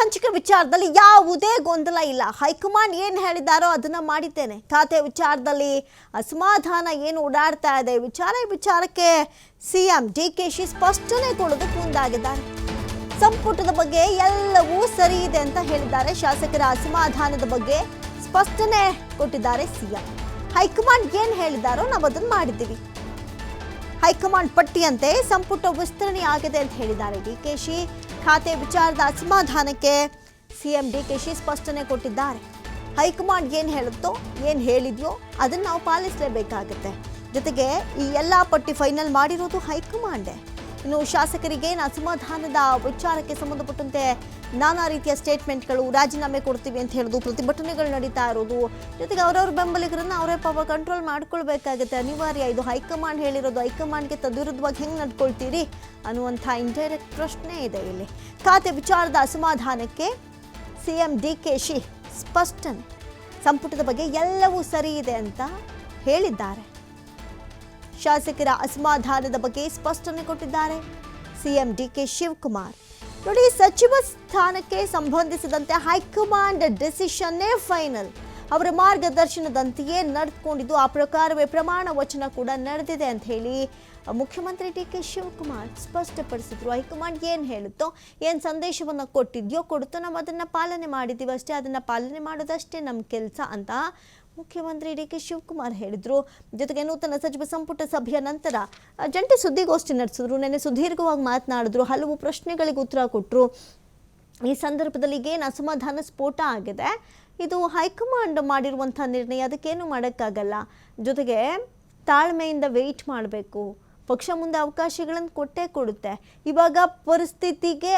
ಹಂಚಿಕೆ ವಿಚಾರದಲ್ಲಿ ಯಾವುದೇ ಗೊಂದಲ ಇಲ್ಲ. ಹೈಕಮಾಂಡ್ ಏನು ಹೇಳಿದಾರೋ ಅದನ್ನ ಮಾಡಿದ್ದೇನೆ. ಖಾತೆ ವಿಚಾರದಲ್ಲಿ ಅಸಮಾಧಾನ ಏನು ಓಡಾಡ್ತಾ ಇದೆ, ವಿಚಾರಕ್ಕೆ ಸಿಎಂ ಡಿಕೆಶಿ ಸ್ಪಷ್ಟನೆ ಕೊಡೋದಕ್ಕೆ ಮುಂದಾಗಿದ್ದಾರೆ. ಸಂಪುಟದ ಬಗ್ಗೆ ಎಲ್ಲವೂ ಸರಿ ಇದೆ ಅಂತ ಹೇಳಿದ್ದಾರೆ. ಶಾಸಕರ ಅಸಮಾಧಾನದ ಬಗ್ಗೆ ಸ್ಪಷ್ಟನೆ ಕೊಟ್ಟಿದ್ದಾರೆ ಸಿಎಂ. ಹೈಕಮಾಂಡ್ ಏನು ಹೇಳಿದಾರೋ ನಾವು ಅದನ್ನು ಮಾಡಿದ್ದೀವಿ. ಹೈಕಮಾಂಡ್ ಪಟ್ಟಿಯಂತೆ ಸಂಪುಟ ವಿಸ್ತರಣೆ ಆಗಿದೆ ಅಂತ ಹೇಳಿದ್ದಾರೆ ಡಿಕೆಶಿ. ಖಾತೆ ವಿಚಾರದ ಅಸಮಾಧಾನಕ್ಕೆ ಸಿಎಂ ಡಿಕೆಶಿ ಸ್ಪಷ್ಟನೆ ಕೊಟ್ಟಿದ್ದಾರೆ. ಹೈಕಮಾಂಡ್ ಏನು ಹೇಳುತ್ತೋ ಏನು ಹೇಳಿದ್ಯೋ ಅದನ್ನು ನಾವು ಪಾಲಿಸಲೇಬೇಕಾಗುತ್ತೆ. ಜೊತೆಗೆ ಈ ಎಲ್ಲ ಪಟ್ಟಿ ಫೈನಲ್ ಮಾಡಿರೋದು ಹೈಕಮಾಂಡೇ. ಇನ್ನು ಶಾಸಕರಿಗೆ ಅಸಮಾಧಾನದ ವಿಚಾರಕ್ಕೆ ಸಂಬಂಧಪಟ್ಟಂತೆ ನಾನಾ ರೀತಿಯ ಸ್ಟೇಟ್ಮೆಂಟ್ಗಳು, ರಾಜೀನಾಮೆ ಕೊಡ್ತೀವಿ ಅಂತ ಹೇಳೋದು, ಪ್ರತಿಭಟನೆಗಳು ನಡೀತಾ ಇರೋದು, ಜೊತೆಗೆ ಅವರವ್ರ ಬೆಂಬಲಿಗರನ್ನ ಅವರೇ ಪಾಪ ಕಂಟ್ರೋಲ್ ಮಾಡ್ಕೊಳ್ಬೇಕಾಗುತ್ತೆ, ಅನಿವಾರ್ಯ. ಇದು ಹೈಕಮಾಂಡ್ ಹೇಳಿರೋದು, ಹೈಕಮಾಂಡ್ಗೆ ತದ್ವಿರುದ್ಧವಾಗಿ ಹೆಂಗೆ ನಡ್ಕೊಳ್ತೀರಿ ಅನ್ನುವಂಥ ಇಂಡೈರೆಕ್ಟ್ ಪ್ರಶ್ನೆ ಇದೆ ಇಲ್ಲಿ. ಖಾತೆ ವಿಚಾರದ ಅಸಮಾಧಾನಕ್ಕೆ ಸಿಎಂ ಡಿಕೆಶಿ ಸ್ಪಷ್ಟನೆ. ಸಂಪುಟದ ಬಗ್ಗೆ ಎಲ್ಲವೂ ಸರಿ ಇದೆ ಅಂತ ಹೇಳಿದ್ದಾರೆ. ಶಾಸಕರ ಅಸಮಾಧಾನದ ಬಗ್ಗೆ ಸ್ಪಷ್ಟನೆ ಕೊಟ್ಟಿದ್ದಾರೆ ಸಿಎಂ ಡಿಕೆ ಶಿವಕುಮಾರ್. ನೋಡಿ, ಸಚಿವ ಸ್ಥಾನಕ್ಕೆ ಸಂಬಂಧಿಸಿದಂತೆ ಹೈಕಮಾಂಡ್ ಡಿಸಿಷನ್ನೇ ಫೈನಲ್. ಅವರ ಮಾರ್ಗದರ್ಶನದಂತೆಯೇ ನಡೆದುಕೊಂಡಿದ್ದು, ಆ ಪ್ರಕಾರವೇ ಪ್ರಮಾಣ ವಚನ ಕೂಡ ನಡೆದಿದೆ ಅಂತ ಹೇಳಿ ಮುಖ್ಯಮಂತ್ರಿ ಡಿಕೆ ಶಿವಕುಮಾರ್ ಸ್ಪಷ್ಟಪಡಿಸಿದ್ರು. ಹೈಕಮಾಂಡ್ ಏನು ಹೇಳುತ್ತೋ, ಏನು ಸಂದೇಶವನ್ನು ಕೊಡುತ್ತೋ ನಾವು ಅದನ್ನು ಪಾಲನೆ ಮಾಡಿದ್ದೀವಿ ಅಷ್ಟೇ, ಅದನ್ನು ಪಾಲನೆ ಮಾಡೋದಷ್ಟೇ ನಮ್ಮ ಕೆಲಸ ಅಂತ ಮುಖ್ಯಮಂತ್ರಿ ಡಿಕೆ ಶಿವಕುಮಾರ್ ಹೇಳಿದರು. ಜೊತೆಗೆ ನೂತನ ಸಚಿವ ಸಂಪುಟ ಸಭೆಯ ನಂತರ ಜಂಟಿ ಸುದ್ದಿಗೋಷ್ಠಿ ನಡೆಸಿದ್ರು. ನೆನ್ನೆ ಸುದೀರ್ಘವಾಗಿ ಮಾತನಾಡಿದ್ರು, ಹಲವು ಪ್ರಶ್ನೆಗಳಿಗೆ ಉತ್ತರ ಕೊಟ್ಟರು. ಈ ಸಂದರ್ಭದಲ್ಲಿ ಏನು ಅಸಮಾಧಾನ ಸ್ಫೋಟ ಆಗಿದೆ, ಇದು ಹೈಕಮಾಂಡ್ ಮಾಡಿರುವಂಥ ನಿರ್ಣಯ, ಅದಕ್ಕೇನು ಮಾಡೋಕ್ಕಾಗಲ್ಲ. ಜೊತೆಗೆ ತಾಳ್ಮೆಯಿಂದ ವೆಯ್ಟ್ ಮಾಡಬೇಕು. ಪಕ್ಷ ಮುಂದೆ ಅವಕಾಶಗಳನ್ನು ಕೊಟ್ಟೇ ಕೊಡುತ್ತೆ. ಇವಾಗ ಪರಿಸ್ಥಿತಿಗೆ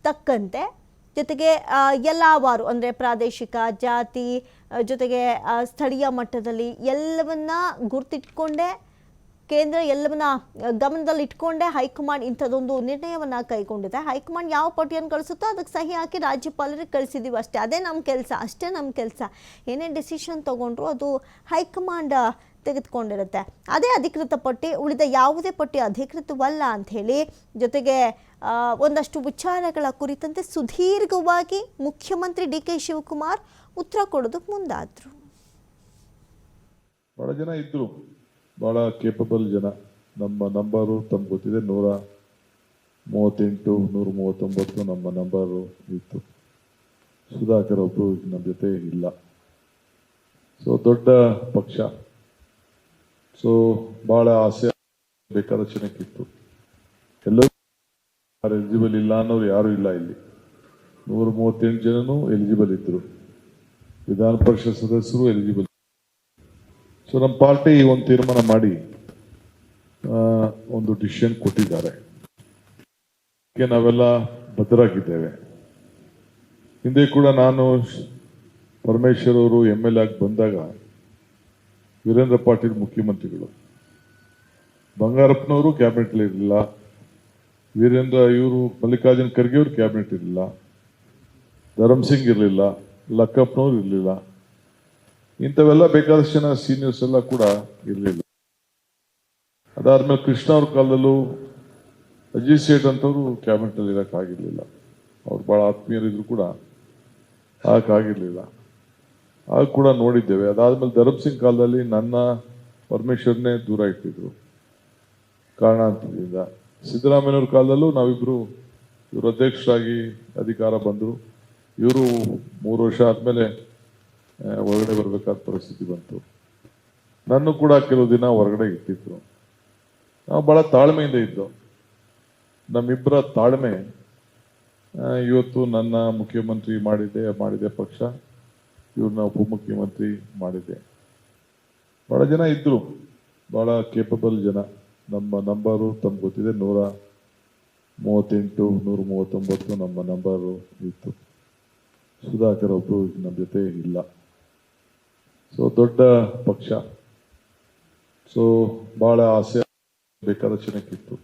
ತಕ್ಕಂತೆ ಜೊತೆಗೆ ಎಲ್ಲವಾರು ಅಂದರೆ ಪ್ರಾದೇಶಿಕ, ಜಾತಿ, ಜೊತೆಗೆ ಸ್ಥಳೀಯ ಮಟ್ಟದಲ್ಲಿ ಎಲ್ಲವನ್ನ ಗುರ್ತಿಟ್ಕೊಂಡೇ, ಕೇಂದ್ರ ಎಲ್ಲವನ್ನ ಗಮನದಲ್ಲಿ ಇಟ್ಕೊಂಡೇ ಹೈಕಮಾಂಡ್ ಇಂಥದ್ದೊಂದು ನಿರ್ಣಯವನ್ನು ಕೈಗೊಂಡಿದೆ. ಹೈಕಮಾಂಡ್ ಯಾವ ಪಟ್ಟಿಯನ್ನು ಕಳಿಸುತ್ತೋ ಅದಕ್ಕೆ ಸಹಿ ಹಾಕಿ ರಾಜ್ಯಪಾಲರಿಗೆ ಕಳಿಸಿದ್ದೀವಿ ಅಷ್ಟೇ, ಅದೇ ನಮ್ಮ ಕೆಲಸ, ಅಷ್ಟೇ ನಮ್ಮ ಕೆಲಸ. ಏನೇ ಡಿಸಿಷನ್ ತೊಗೊಂಡ್ರು ಅದು ಹೈಕಮಾಂಡ್ ತೆಗೆದುಕೊಂಡಿರುತ್ತೆ. ಅದೇ ಅಧಿಕೃತ ಪಟ್ಟಿ, ಉಳಿದ ಯಾವುದೇ ಪಟ್ಟಿ ಅಧಿಕೃತವಲ್ಲ ಅಂಥೇಳಿ, ಜೊತೆಗೆ ಒಂದಷ್ಟು ವಿಚಾರಗಳ ಕುರಿತಂತೆ ಸುದೀರ್ಘವಾಗಿ ಮುಖ್ಯಮಂತ್ರಿ ಡಿಕೆ ಶಿವಕುಮಾರ್ ಉತ್ತರ ಕೊಡೋದಕ್ಕೆ ಮುಂದಾದರು. ಬಹಳ ಜನ ಇದ್ರು, ಬಹಳ ಕೇಪಬಲ್ ಜನ. ನಮ್ಮ ನಂಬರು ತಮ್ಗೆ ಗೊತ್ತಿದೆ, 138 139 ನಮ್ಮ ನಂಬರು ಇತ್ತು. ಸುಧಾಕರ್ ಒಬ್ಬರು ನಮ್ಮ ಜೊತೆ ಇಲ್ಲ. ಸೊ ದೊಡ್ಡ ಪಕ್ಷ, ಸೊ ಬಹಳ ಆಸೆ ಬೇಕಾದ ಜನಕ್ಕಿತ್ತು. ಎಲ್ಲರೂ ಎಲಿಜಿಬಲ್ ಇಲ್ಲ ಅನ್ನೋರು ಯಾರು ಇಲ್ಲ ಇಲ್ಲಿ. 138 ಜನನು ಎಲಿಜಿಬಲ್ ಇದ್ರು. ವಿಧಾನ ಪರಿಷತ್ ಸದಸ್ಯರು ಎಲಿಜಿಬಲ್. ಸೊ ನಮ್ಮ ಪಾರ್ಟಿ ಒಂದು ತೀರ್ಮಾನ ಮಾಡಿ ಒಂದು ಡಿಸಿಷನ್ ಕೊಟ್ಟಿದ್ದಾರೆ. ನಾವೆಲ್ಲ ಬದ್ಧರಾಗಿದ್ದೇವೆ. ಹಿಂದೆ ಕೂಡ ನಾನು ಪರಮೇಶ್ವರ್ ಅವರು MLA ಆಗಿ ಬಂದಾಗ ವೀರೇಂದ್ರ ಪಾಟೀಲ್ ಮುಖ್ಯಮಂತ್ರಿಗಳು, ಬಂಗಾರಪ್ಪನವರು ಕ್ಯಾಬಿನೆಟ್ ಇರಲಿಲ್ಲ, ಇವರು ಮಲ್ಲಿಕಾರ್ಜುನ್ ಖರ್ಗೆ ಅವರು ಕ್ಯಾಬಿನೆಟ್ ಇರಲಿಲ್ಲ, ಧರ್ಮಸಿಂಗ್ ಇರಲಿಲ್ಲ, ಲಕ್ಕಪ್ಪನವ್ರು ಇರಲಿಲ್ಲ, ಇಂಥವೆಲ್ಲ ಬೇಕಾದಷ್ಟು ಜನ ಸೀನಿಯರ್ಸ್ ಎಲ್ಲ ಕೂಡ ಇರಲಿಲ್ಲ. ಅದಾದ್ಮೇಲೆ ಕೃಷ್ಣ ಅವ್ರ ಕಾಲದಲ್ಲೂ ಅಜಿತ್ ಸೇಠ್ ಅಂತವರು ಕ್ಯಾಬಿನೆಟ್ ಅಲ್ಲಿ ಇರೋಕ್ಕಾಗಿರ್ಲಿಲ್ಲ. ಅವ್ರು ಬಹಳ ಆತ್ಮೀಯರಿದ್ರು ಕೂಡ ಆಗಕ್ಕಾಗಿರ್ಲಿಲ್ಲ. ಆಗ ಕೂಡ ನೋಡಿದ್ದೇವೆ. ಅದಾದ್ಮೇಲೆ ಧರ್ಮಸಿಂಗ್ ಕಾಲದಲ್ಲಿ ನನ್ನ ಪರಮೇಶ್ವರ್ನೇ ದೂರ ಇಟ್ಟಿದ್ರು ಕಾರಣಾಂತರದಿಂದ. ಸಿದ್ದರಾಮಯ್ಯವ್ರ ಕಾಲದಲ್ಲೂ ನಾವಿಬ್ರು, ಇವರು ಅಧ್ಯಕ್ಷರಾಗಿ ಅಧಿಕಾರ ಬಂದರು. ಇವರು 3 ವರ್ಷ ಆದ್ಮೇಲೆ ಹೊರಗಡೆ ಬರಬೇಕಾದ ಪರಿಸ್ಥಿತಿ ಬಂತು. ನನ್ನ ಕೂಡ ಕೆಲವು ದಿನ ಹೊರಗಡೆ ಇಟ್ಟಿದ್ರು. ನಾವು ಬಹಳ ತಾಳ್ಮೆಯಿಂದ ಇದ್ದೋ. ನಮ್ಮಿಬ್ಬರ ತಾಳ್ಮೆ ಇವತ್ತು ನನ್ನ ಮುಖ್ಯಮಂತ್ರಿ ಮಾಡಿದೆ ಪಕ್ಷ, ಇವ್ರನ್ನ ಉಪಮುಖ್ಯಮಂತ್ರಿ ಮಾಡಿದೆ. ಬಹಳ ಜನ ಇದ್ರು, ಬಹಳ ಕೇಪಬಲ್ ಜನ. ನಮ್ಮ ನಂಬರು ತಮ್ಗೆ ಗೊತ್ತಿದೆ, 138 139 ನಮ್ಮ ನಂಬರು ಇತ್ತು. ಸುಧಾಕರ್ ಒಬ್ಬರು ನಮ್ಮ ಜೊತೆ ಇಲ್ಲ. ಸೊ ದೊಡ್ಡ ಪಕ್ಷ, ಸೊ ಬಹಳ ಆಸೆ ಬೇಕಾದ ಜನಕ್ಕಿತ್ತು.